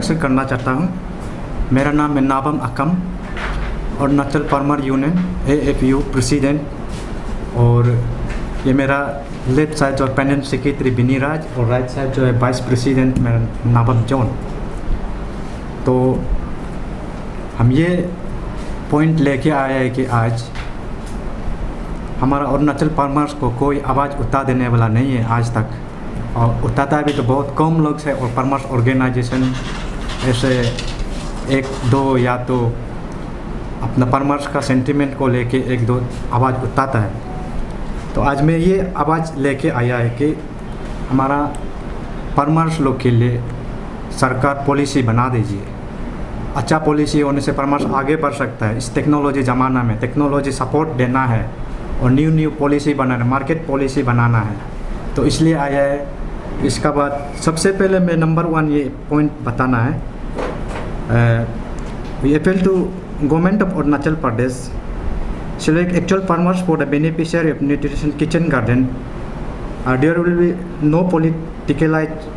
Introduction करना चाहता हूँ। मेरा नाम है Nabam Akam, Arunachal farmer union AFU president, और ये मेरा लेफ्ट साइड जो पेनेंट सेक्रेटरी बिनी राज और राइट साइड जो है वाइस प्रेसिडेंट मेरा नाबम जॉन। तो हम ये पॉइंट लेके आए हैं कि आज हमारा अरुणाचल फार्मर्स को कोई आवाज़ उठा देने वाला नहीं है आज तक, और उठाता भी तो बहुत कम लोग से, और फार्मर्स ऑर्गेनाइजेशन ऐसे एक दो या तो अपना फार्मर्स का सेंटिमेंट को लेके एक दो आवाज़ उठाता है। तो आज मैं ये आवाज़ लेके आया है कि हमारा फार्मर्स लोग के लिए सरकार पॉलिसी बना दीजिए। अच्छा पॉलिसी होने से फार्मर्स आगे बढ़ सकता है। इस टेक्नोलॉजी ज़माना में टेक्नोलॉजी सपोर्ट देना है और न्यू पॉलिसी बनाना है, मार्केट पॉलिसी बनाना है। तो इसलिए आया है। इसका बाद सबसे पहले मैं नंबर 1 ये पॉइंट बताना है। We appeal to government of Arunachal Pradesh select actual farmers for the beneficiary of nutrition kitchen garden. There will be no politicalized.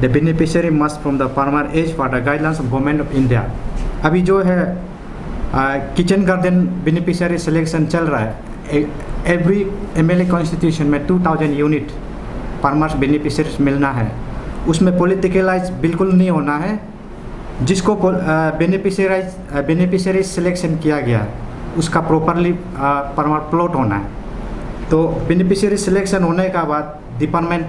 The beneficiary must from the farmer age for the guidelines of government of India. अभी जो है kitchen garden beneficiary selection चल रहा है। Every MLA constitution में 2000 unit farmers beneficiaries मिलना है। उसमें पॉलिटिकलाइज बिल्कुल नहीं होना है। जिसको बेनिफिशियरी सिलेक्शन किया गया है उसका प्रॉपरली फार्मर प्लॉट होना है। तो बेनिफिशियरी सिलेक्शन होने का बाद डिपार्टमेंट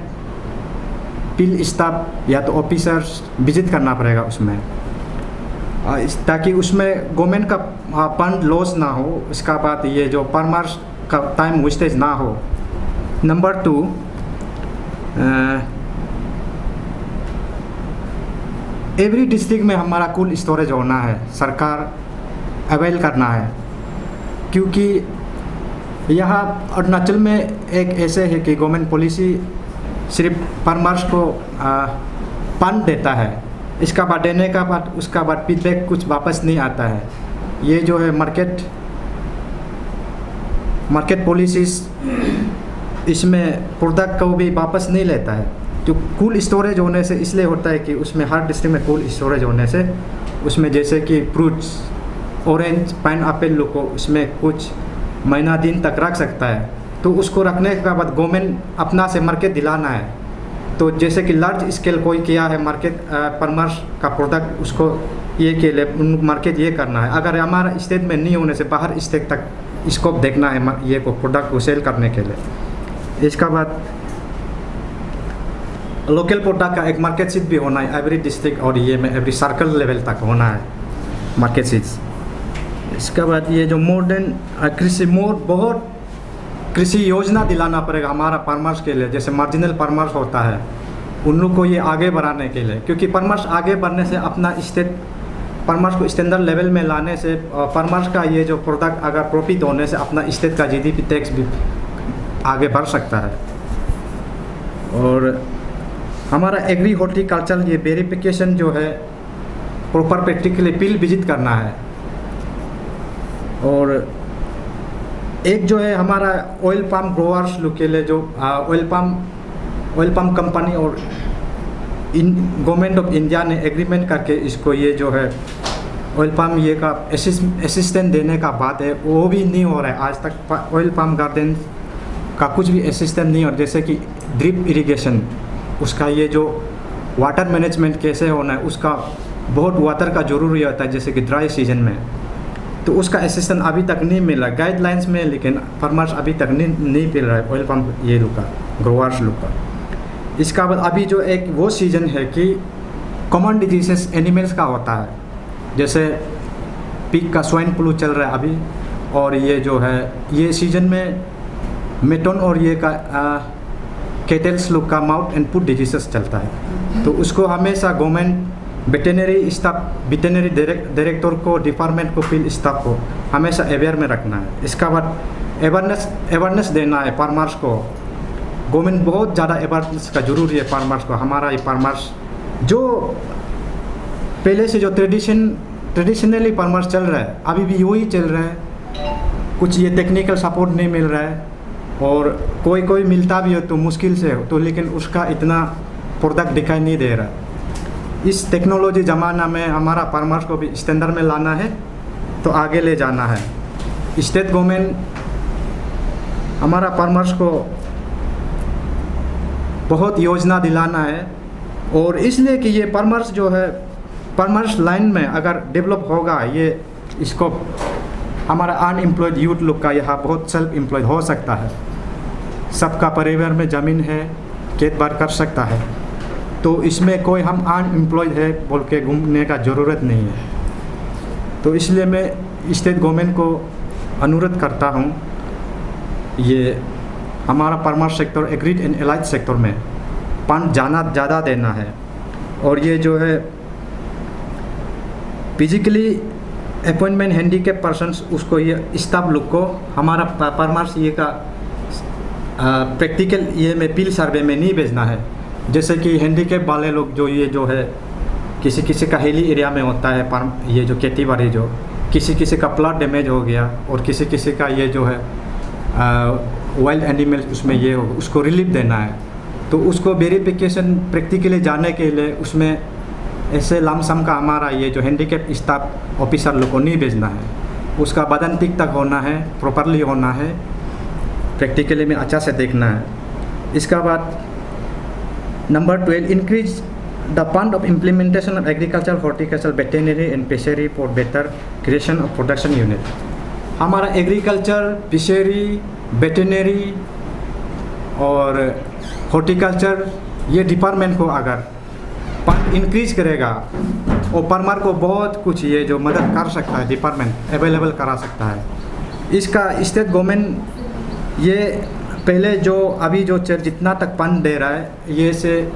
फील्ड स्टाफ या तो ऑफिसर्स विजिट करना पड़ेगा उसमें, ताकि उसमें गवर्नमेंट का फंड लॉस ना हो। इसका बाद ये जो फार्मर्स का टाइम वेस्टेज ना हो। नंबर 2, एवरी डिस्ट्रिक्ट में हमारा कोल्ड स्टोरेज होना है, सरकार अवेल करना है। क्योंकि यहाँ अरुणाचल में एक ऐसे है कि गवर्नमेंट पॉलिसी सिर्फ फार्मर्स को फंड देता है, इसका बाद देने का बाद उसका बाद फीडबैक कुछ वापस नहीं आता है। ये जो है मार्केट पॉलिसीज इसमें प्रोडक्ट को भी वापस नहीं लेता है। जो कोल्ड स्टोरेज होने से इसलिए होता है कि उसमें हर डिस्ट्रिक्ट में कोल्ड स्टोरेज होने से उसमें जैसे कि फ्रूट्स, ऑरेंज, पाइनएप्पल लोग को उसमें कुछ महीना दिन तक रख सकता है। तो उसको रखने के बाद गवर्नमेंट अपना से मार्केट दिलाना है। तो जैसे कि लार्ज स्केल कोई किया है मार्केट फार्मर्स का प्रोडक्ट, उसको ये के लिए मार्केट ये करना है। अगर हमारा स्टेट में नहीं होने से बाहर स्टेट तक स्कोप देखना है ये को प्रोडक्ट को सेल करने के लिए। इसका बाद लोकल प्रोडक्ट का एक मार्केट सीट भी होना है एवरी डिस्ट्रिक्ट, और ये में एवरी सर्कल लेवल तक होना है मार्केट सीट्स। इसके बाद ये जो मॉडर्न बहुत कृषि योजना दिलाना पड़ेगा हमारा फार्मर्स के लिए। जैसे मार्जिनल फार्मर्स होता है उन लोग को ये आगे बढ़ाने के लिए, क्योंकि फार्मर्स आगे बढ़ने से अपना स्टेट फार्मर्स को स्टैंडर्ड लेवल में लाने से फार्मर्स का ये जो प्रोडक्ट अगर प्रॉफिट होने से अपना स्टेट का GDP टैक्स भी आगे बढ़ सकता है। और हमारा एग्री हॉर्टिकल्चर ये वेरिफिकेशन जो है प्रॉपर प्रैक्टिकली फील्ड विजिट करना है। और एक जो है हमारा ऑयल पाम ग्रोअर्स लोग के लिए जो ऑयल पाम कंपनी और गवर्नमेंट ऑफ इंडिया ने एग्रीमेंट करके इसको ये जो है ऑयल पाम ये का असिस्टेंट देने का बात है, वो भी नहीं हो रहा है आज तक। ऑयल पाम गार्डन का कुछ भी असिस्टेंट नहीं हो, जैसे कि ड्रिप इरिगेशन, उसका ये जो वाटर मैनेजमेंट कैसे होना है, उसका बहुत वाटर का ज़रूरी होता है जैसे कि ड्राई सीजन में। तो उसका असिस्टेंट अभी तक नहीं मिला गाइडलाइंस में, लेकिन फार्मर्स अभी तक नहीं मिल रहा है ऑयल पम्प ये लोग का, ग्रोअर्स लोग का। इसका बाद अभी जो एक वो सीज़न है कि कॉमन डिजीजेस एनिमल्स का होता है, जैसे पिग का स्वाइन फ्लू चल रहा है अभी, और ये जो है ये सीज़न में मेटोन और ये का कैटल्स लोग का माउथ एंड फुट डिजीजेस चलता है। तो उसको हमेशा government veterinary staff, veterinary director को, डिपार्टमेंट को, फील्ड स्टाफ को हमेशा अवेयर में रखना है। इसका बाद अवेयरनेस देना है फार्मर्स को। गवर्नमेंट बहुत ज़्यादा अवेयरनेस का जरूरी है फार्मर्स को। हमारा ये फार्मर्स जो पहले से जो ट्रेडिशनली फार्मर्स चल रहा है अभी भी वही चल रहा है। कुछ ये टेक्निकल सपोर्ट नहीं मिल रहा है, और कोई मिलता भी हो तो मुश्किल से हो, तो लेकिन उसका इतना प्रोडक्ट दिखाई नहीं दे रहा है। इस टेक्नोलॉजी ज़माना में हमारा फार्मर्स को भी स्टैंडर्ड में लाना है, तो आगे ले जाना है। स्टेट गवर्नमेंट हमारा फार्मर्स को बहुत योजना दिलाना है, और इसलिए कि ये फार्मर्स जो है, फार्मर्स लाइन में अगर डेवलप होगा, ये इसको हमारा अनएम्प्लॉयड यूथ लोग का यहाँ बहुत सेल्फ एम्प्लॉयड हो सकता है। सबका परिवार में ज़मीन है, खेत बार कर सकता है, तो इसमें कोई हम अनएम्प्लॉयड है बोल के घूमने का ज़रूरत नहीं है। तो इसलिए मैं स्टेट गवर्नमेंट को अनुरोध करता हूँ, ये हमारा farmer sector, agreed and allied sector में फंड ज़्यादा देना है, और ये जो है फिजिकली अपॉइंटमेंट हैंडीकैप पर्सन्स, उसको ये स्टाफ लोग को हमारा फार्मर्स ये का प्रैक्टिकल ये में फील्ड सर्वे में नहीं भेजना है। जैसे कि हैंडीकैप वाले लोग जो ये जो है किसी का हिली एरिया में होता है, ये जो खेती बाड़ी, जो किसी का प्लॉट डैमेज हो गया, और किसी का ये जो है वाइल्ड एनिमल्स उसमें ये हो, उसको रिलीफ देना है। तो उसको वेरिफिकेशन प्रैक्टिकली जाने के लिए उसमें ऐसे लमसम का हमारा ये जो हैंडीकैप स्टाफ ऑफिसर लोग को नहीं भेजना है, उसका बदन टिक तक होना है, प्रॉपरली होना है, प्रैक्टिकली में अच्छा से देखना है। इसका बाद number 12, increase the fund of implementation of agriculture, horticulture, veterinary and fishery for better creation of production unit. हमारा एग्रीकल्चर, फिशरी, वेटेनरी और हॉर्टिकल्चर ये डिपार्टमेंट को अगर फंड इंक्रीज करेगा, और फार्मर को बहुत कुछ ये जो मदद कर सकता है, डिपार्टमेंट अवेलेबल करा सकता है। इसका स्टेट गवर्नमेंट ये पहले जो अभी जो जितना तक फंड दे रहा है, ये से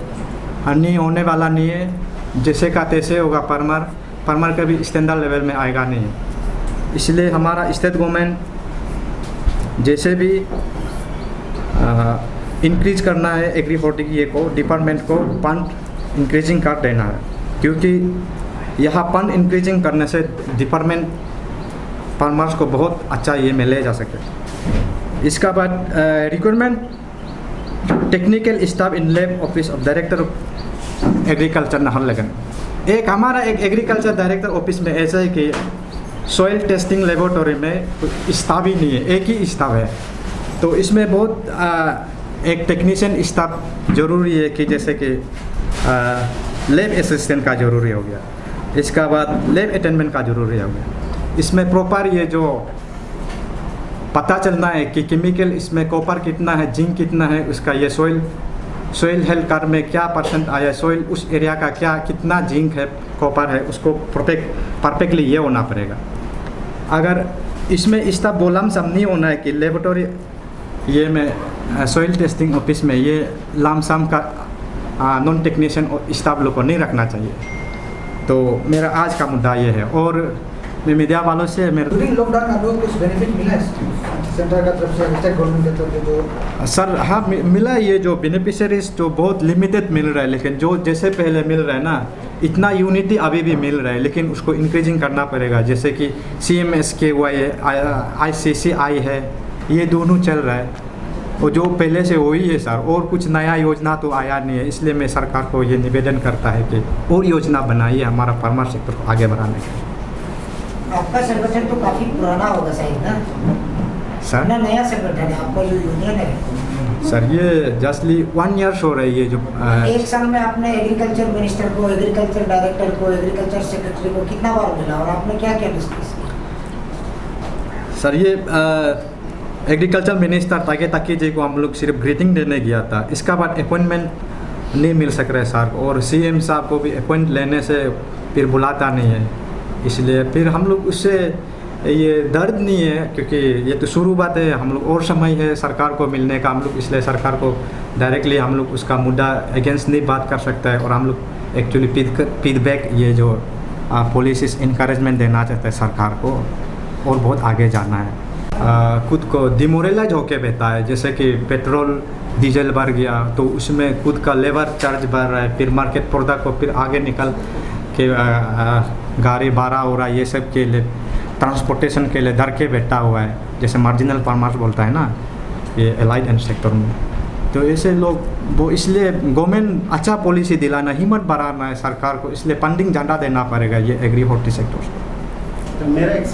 नहीं होने वाला नहीं है। जैसे का तैसे होगा, फार्मर का भी स्टैंडर्ड लेवल में आएगा नहीं। इसलिए हमारा स्टेट गवर्नमेंट जैसे भी इंक्रीज करना है एग्री हॉर्टी ये को डिपार्टमेंट को फंड इंक्रीजिंग कर देना है, क्योंकि यहाँ फंड इंक्रीजिंग करने से डिपार्टमेंट फार्मर्स को बहुत अच्छा ये में ले जा सके। इसका बाद requirement technical staff in lab office of director of agriculture Naharlagun. एक हमारा एक एग्रीकल्चर डायरेक्टर ऑफिस में ऐसा है कि सॉइल टेस्टिंग लेबोरेटरी में स्टाफ ही नहीं है, एक ही स्टाफ है। तो इसमें बहुत एक टेक्नीशियन स्टाफ ज़रूरी है, कि जैसे कि लैब असिस्टेंट का ज़रूरी हो गया, इसका बाद लैब अटेंडेंट का ज़रूरी हो गया। इसमें प्रॉपर ये जो पता चलना है कि केमिकल इसमें कॉपर कितना है, जिंक कितना है, उसका ये सॉइल हेल्थ कार्ड में क्या % आया, सॉइल उस एरिया का क्या कितना जिंक है, कॉपर है, उसको परफेक्टली ये होना पड़ेगा। अगर इसमें स्टाफ बोलम सब नहीं होना है कि लेबोरेटरी ये में सॉइल टेस्टिंग ऑफिस में ये लामसाम का नॉन टेक्नीशियन स्टाफ लोग को नहीं रखना चाहिए। तो मेरा आज का मुद्दा ये है, और मैं मीडिया वालों से मेरे लॉकडाउन आप लोगों को कुछ बेनिफिट मिला है सेंट्रल का तरफ से, स्टेट गवर्नमेंट की तरफ से जो? सर हाँ मिला, ये जो बेनिफिशरीज जो बहुत लिमिटेड मिल रहा है, लेकिन जो जैसे पहले मिल रहा है ना, इतना यूनिटी अभी भी मिल रहा है, लेकिन उसको इंक्रीजिंग करना पड़ेगा। जैसे कि CMSKY है, ICCI है, ये दोनों चल रहा है, और जो पहले से वही है सर, और कुछ नया योजना तो आया नहीं है। इसलिए मैं सरकार को ये निवेदन करता है कि और योजना बनाइए हमारा फार्मर सेक्टर को आगे बढ़ाने के लिए। आपका संगठन तो काफ़ी पुराना होगा शायद ना सर? ना नया संगठन है आपका जो यूनियन है सर? ये जस्टली 1 ईयर हो रही है। जो एक साल में आपने एग्रीकल्चर मिनिस्टर को, एग्रीकल्चर डायरेक्टर को, एग्रीकल्चर सेक्रेटरी को कितना बार मिला, और आपने क्या क्या डिस्कस किया? सर ये एग्रीकल्चर मिनिस्टर ताकि जी को हम लोग सिर्फ ग्रीटिंग देने गया था। इसका बाद अपॉइंटमेंट नहीं मिल सक रहे सर, और CM साहब को भी अपॉइंट लेने से फिर बुलाता नहीं है। इसलिए फिर हम लोग उससे ये दर्द नहीं है, क्योंकि ये तो शुरू बात है, हम लोग और समय है सरकार को मिलने का। हम लोग इसलिए सरकार को डायरेक्टली हम लोग उसका मुद्दा अगेंस्ट नहीं बात कर सकता है, और हम लोग एक्चुअली फीडबैक ये जो पॉलिसीज इंकरेजमेंट देना चाहते हैं सरकार को, और बहुत आगे जाना है। खुद को डिमोरलाइज होके बहता है, जैसे कि पेट्रोल डीजल बढ़ गया तो उसमें खुद का लेबर चार्ज बढ़ रहा है, फिर मार्केट प्रोडक्ट को फिर आगे निकल के गाड़ी भाड़ा हो रहा है, ये सब के लिए ट्रांसपोर्टेशन के लिए डर के बैठा हुआ है, जैसे मार्जिनल फार्मर्स बोलता है ना, ये एलाइड एंड सेक्टर में। तो ऐसे लोग वो इसलिए गवर्नमेंट अच्छा पॉलिसी दिलाना, हिम्मत बढ़ाना है सरकार को, इसलिए फंडिंग ज़्यादा देना पड़ेगा ये एग्री हॉर्टी सेक्टर को। तो मेरा एक